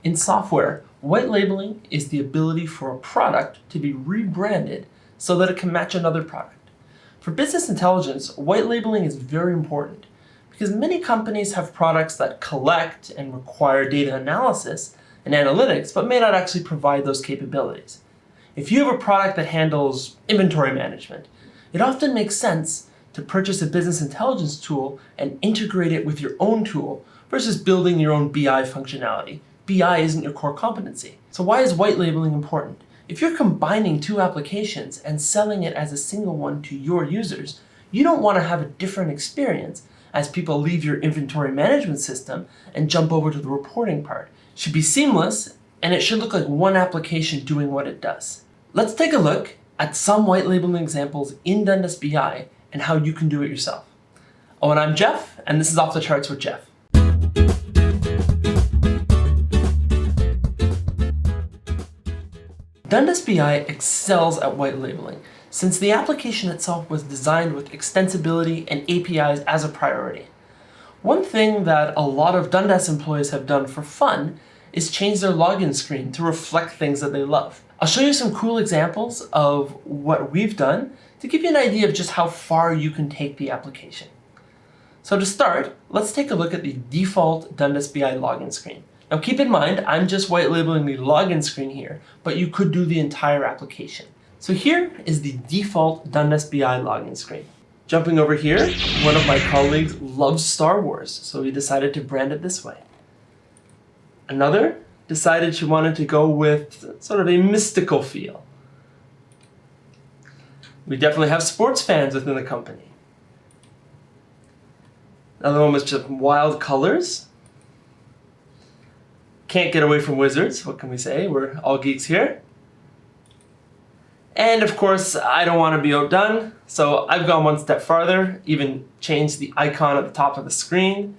In software, white labeling is the ability for a product to be rebranded so that it can match another product. For business intelligence, white labeling is very important because many companies have products that collect and require data analysis and analytics, but may not actually provide those capabilities. If you have a product that handles inventory management, it often makes sense to purchase a business intelligence tool and integrate it with your own tool versus building your own BI functionality. BI isn't your core competency. So why is white labeling important? If you're combining two applications and selling it as a single one to your users, you don't want to have a different experience as people leave your inventory management system and jump over to the reporting part. It should be seamless, and it should look like one application doing what it does. Let's take a look at some white labeling examples in Dundas BI and how you can do it yourself. Oh, and I'm Jeff, and this is Off the Charts with Jeff. Dundas BI excels at white labeling since the application itself was designed with extensibility and APIs as a priority. One thing that a lot of Dundas employees have done for fun is change their login screen to reflect things that they love. I'll show you some cool examples of what we've done to give you an idea of just how far you can take the application. So to start, let's take a look at the default Dundas BI login screen. Now keep in mind, I'm just white labeling the login screen here, but you could do the entire application. So here is the default Dundas BI login screen. Jumping over here, one of my colleagues loves Star Wars, so he decided to brand it this way. Another decided she wanted to go with sort of a mystical feel. We definitely have sports fans within the company. Another one was just wild colors. Can't get away from wizards, what can we say? We're all geeks here. And of course, I don't want to be outdone, so I've gone one step farther, even changed the icon at the top of the screen.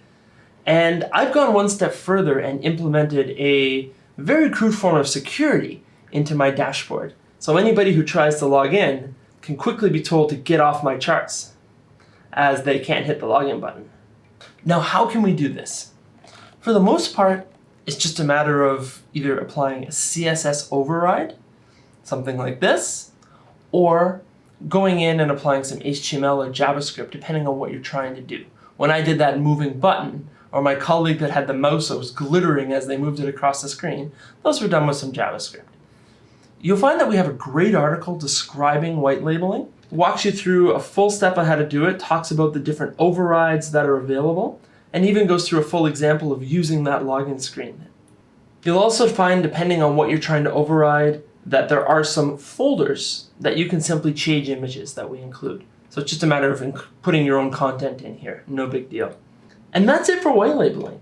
And I've gone one step further and implemented a very crude form of security into my dashboard. So anybody who tries to log in can quickly be told to get off my charts, as they can't hit the login button. Now, how can we do this? For the most part, it's just a matter of either applying a Css override, something like this, or going in and applying some HTML or JavaScript, depending on what you're trying to do. When I did that moving button, or my colleague that had the mouse that was glittering as they moved it across the screen, those were done with some JavaScript. You'll find that we have a great article describing white labeling. It walks you through a full step on how to do it, talks about the different overrides that are available, and even goes through a full example of using that login screen. You'll also find, depending on what you're trying to override, that there are some folders that you can simply change images that we include. So it's just a matter of putting your own content in here, no big deal. And that's it for white labeling.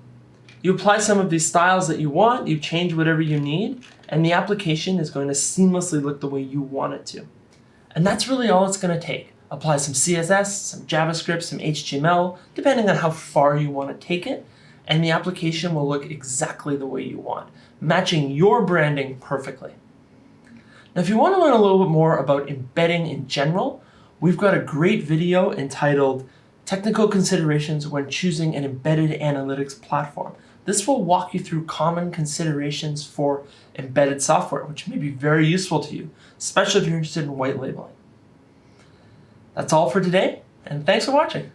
You apply some of these styles that you want, you change whatever you need, and the application is going to seamlessly look the way you want it to. And that's really all it's going to take. Apply some CSS, some JavaScript, some HTML, depending on how far you want to take it, and the application will look exactly the way you want, matching your branding perfectly. Now, if you want to learn a little bit more about embedding in general, we've got a great video entitled Technical Considerations when Choosing an Embedded Analytics Platform. This will walk you through common considerations for embedded software, which may be very useful to you, especially if you're interested in white labeling. That's all for today, and thanks for watching.